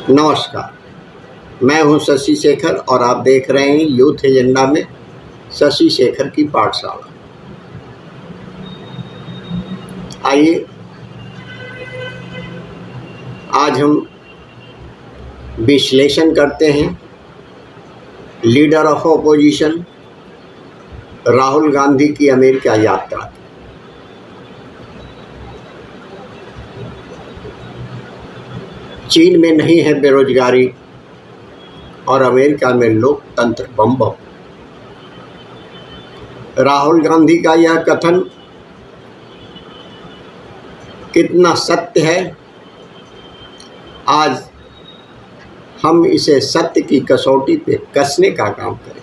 नमस्कार, मैं हूं शशि शेखर और आप देख रहे हैं यूथ एजेंडा में शशि शेखर की पाठशाला। आइए आज हम विश्लेषण करते हैं leader of opposition Rahul Gandhi की अमेरिका यात्रा। चीन में नहीं है बेरोजगारी और अमेरिका में लोकतंत्र बम बम। राहुल गांधी का यह कथन कितना सत्य है, आज हम इसे सत्य की कसौटी पे कसने का काम करें।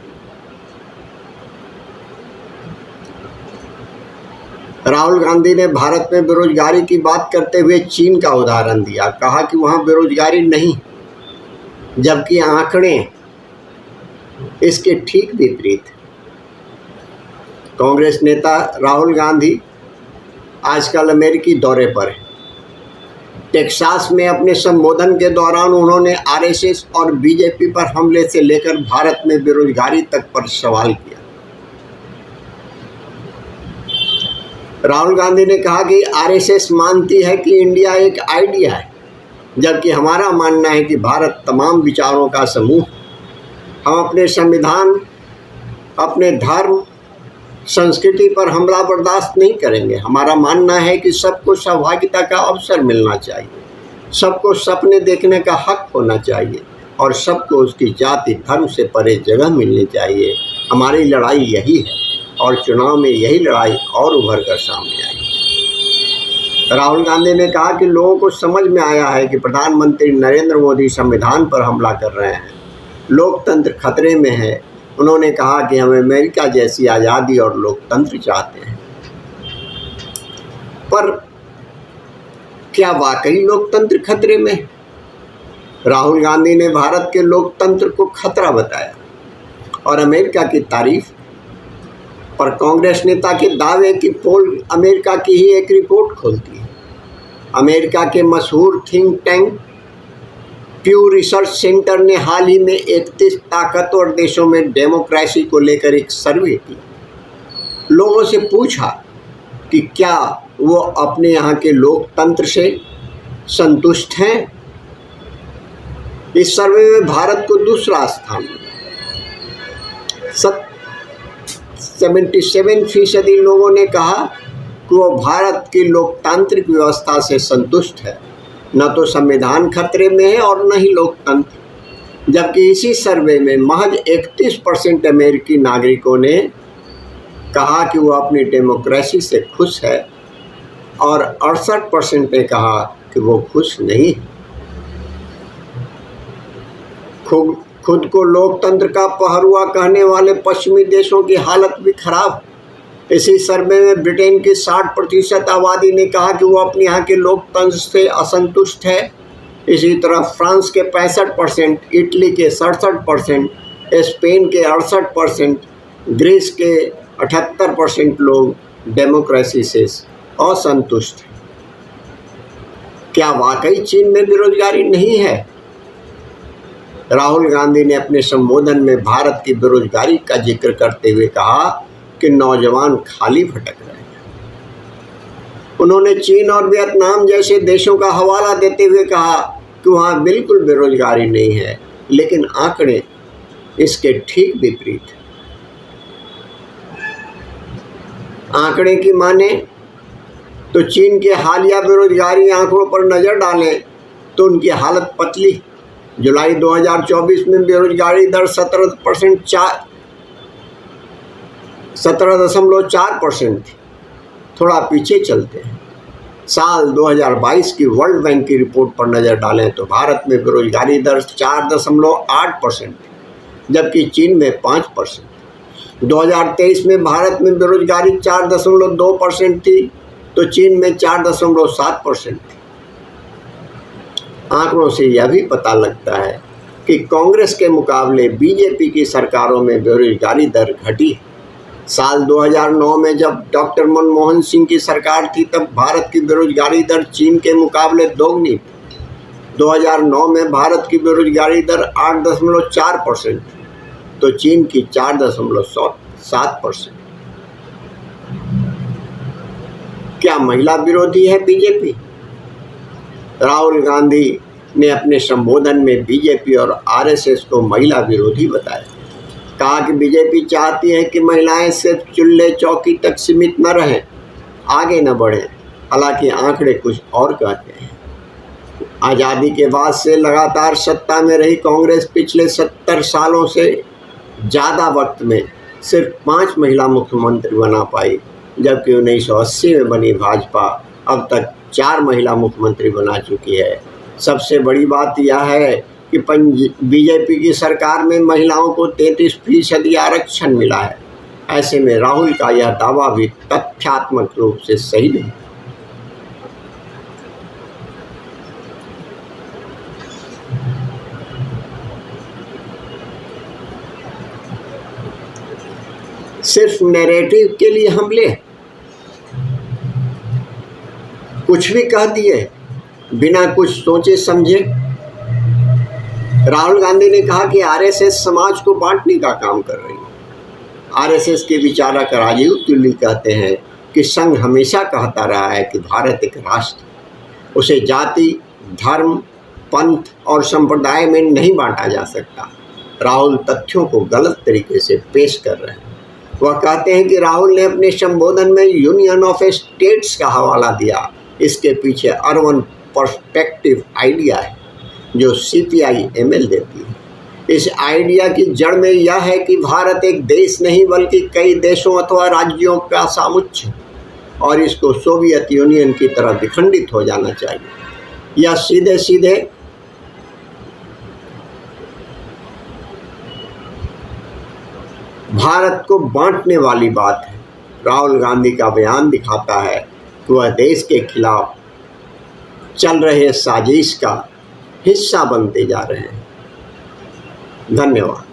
राहुल गांधी ने भारत में बेरोजगारी की बात करते हुए चीन का उदाहरण दिया, कहा कि वहाँ बेरोजगारी नहीं, जबकि आंकड़े इसके ठीक विपरीत। कांग्रेस नेता राहुल गांधी आजकल अमेरिकी दौरे पर है। टेक्सास में अपने संबोधन के दौरान उन्होंने आरएसएस और बीजेपी पर हमले से लेकर भारत में बेरोजगारी तक पर सवाल किया। राहुल गांधी ने कहा कि आरएसएस मानती है कि इंडिया एक आइडिया है, जबकि हमारा मानना है कि भारत तमाम विचारों का समूह। हम अपने संविधान, अपने धर्म, संस्कृति पर हमला बर्दाश्त नहीं करेंगे। हमारा मानना है कि सबको सहभागिता का अवसर मिलना चाहिए, सबको सपने देखने का हक होना चाहिए और सबको उसकी जाति धर्म से परे जगह मिलनी चाहिए। हमारी लड़ाई यही है और चुनाव में यही लड़ाई और उभर कर सामने आई। राहुल गांधी ने कहा कि लोगों को समझ में आया है कि प्रधानमंत्री नरेंद्र मोदी संविधान पर हमला कर रहे हैं, लोकतंत्र खतरे में है। उन्होंने कहा कि हम अमेरिका जैसी आज़ादी और लोकतंत्र चाहते हैं। पर क्या वाकई लोकतंत्र खतरे में? राहुल गांधी ने भारत के लोकतंत्र को खतरा बताया और अमेरिका की तारीफ। पर कांग्रेस नेता के दावे की पोल अमेरिका की ही एक रिपोर्ट खोलती है। अमेरिका के मशहूर थिंक टैंक प्यू रिसर्च सेंटर ने हाल ही में 31 ताकतवर देशों में डेमोक्रेसी को लेकर एक सर्वे की। लोगों से पूछा कि क्या वो अपने यहाँ के लोकतंत्र से संतुष्ट हैं। इस सर्वे में भारत को दूसरा स्थान मिला। 77% लोगों ने कहा कि वो भारत की लोकतांत्रिक व्यवस्था से संतुष्ट है। न तो संविधान खतरे में है और न ही लोकतंत्र। जबकि इसी सर्वे में महज 31% अमेरिकी नागरिकों ने कहा कि वो अपनी डेमोक्रेसी से खुश है और 68% ने कहा कि वो खुश नहीं है। खुद को लोकतंत्र का पहरुआ कहने वाले पश्चिमी देशों की हालत भी खराब। इसी सर्वे में ब्रिटेन की 60% आबादी ने कहा कि वो अपने यहाँ के लोकतंत्र से असंतुष्ट है। इसी तरह फ्रांस के 65%, इटली के 67%, स्पेन के 68%, ग्रीस के 78% लोग डेमोक्रेसी से असंतुष्ट हैं। क्या वाकई चीन में बेरोजगारी नहीं है? राहुल गांधी ने अपने संबोधन में भारत की बेरोजगारी का जिक्र करते हुए कहा कि नौजवान खाली भटक रहे हैं। उन्होंने चीन और वियतनाम जैसे देशों का हवाला देते हुए कहा कि वहाँ बिल्कुल बेरोजगारी नहीं है, लेकिन आंकड़े इसके ठीक विपरीत। आंकड़े की माने तो चीन के हालिया बेरोजगारी आंकड़ों पर नज़र डालें तो उनकी हालत पतली। जुलाई 2024 में बेरोजगारी दर 17.4% थी। थोड़ा पीछे चलते हैं, साल 2022 की वर्ल्ड बैंक की रिपोर्ट पर नज़र डालें तो भारत में बेरोजगारी दर 4.8% थी, जबकि चीन में 5%। 2023 में भारत में बेरोजगारी 4.2% थी तो चीन में 4.7% थी। आंकड़ों से यह भी पता लगता है कि कांग्रेस के मुकाबले बीजेपी की सरकारों में बेरोजगारी दर घटी। साल 2009 में जब डॉक्टर मनमोहन सिंह की सरकार थी तब भारत की बेरोजगारी दर चीन के मुकाबले दोगुनी थी। 2009 में भारत की बेरोजगारी दर 8.4%, तो चीन की 4.7%। क्या महिला विरोधी है बीजेपी? राहुल गांधी ने अपने संबोधन में बीजेपी और आरएसएस को महिला विरोधी बताया। कहा कि बीजेपी चाहती है कि महिलाएं सिर्फ चूल्हे चौकी तक सीमित न रहें, आगे न बढ़ें। हालांकि आंकड़े कुछ और कहते हैं। आज़ादी के बाद से लगातार सत्ता में रही कांग्रेस पिछले 70 सालों से ज़्यादा वक्त में सिर्फ 5 महिला मुख्यमंत्री बना पाई, जबकि 1980 में बनी भाजपा अब तक 4 महिला मुख्यमंत्री बना चुकी है। सबसे बड़ी बात यह है कि बीजेपी की सरकार में महिलाओं को 33% आरक्षण मिला है। ऐसे में राहुल का यह दावा भी तथ्यात्मक रूप से सही नहीं। सिर्फ नैरेटिव के लिए हमले, कुछ भी कह दिए बिना कुछ सोचे समझे। राहुल गांधी ने कहा कि आरएसएस समाज को बांटने का काम कर रही है। आरएसएस के विचारक राजीव तुली कहते हैं कि संघ हमेशा कहता रहा है कि भारत एक राष्ट्र, उसे जाति, धर्म, पंथ और संप्रदाय में नहीं बांटा जा सकता। राहुल तथ्यों को गलत तरीके से पेश कर रहे हैं। वह कहते हैं कि राहुल ने अपने संबोधन में यूनियन ऑफ स्टेट्स का हवाला दिया। इसके पीछे अर्बन पर्सपेक्टिव आइडिया है जो CPI-ML देती है। इस आइडिया की जड़ में यह है कि भारत एक देश नहीं बल्कि कई देशों अथवा राज्यों का समुच्चय, और इसको सोवियत यूनियन की तरह विखंडित हो जाना चाहिए। यह सीधे सीधे भारत को बांटने वाली बात है। राहुल गांधी का बयान दिखाता है कि वह देश के खिलाफ चल रहे साजिश का हिस्सा बनते जा रहे हैं। धन्यवाद।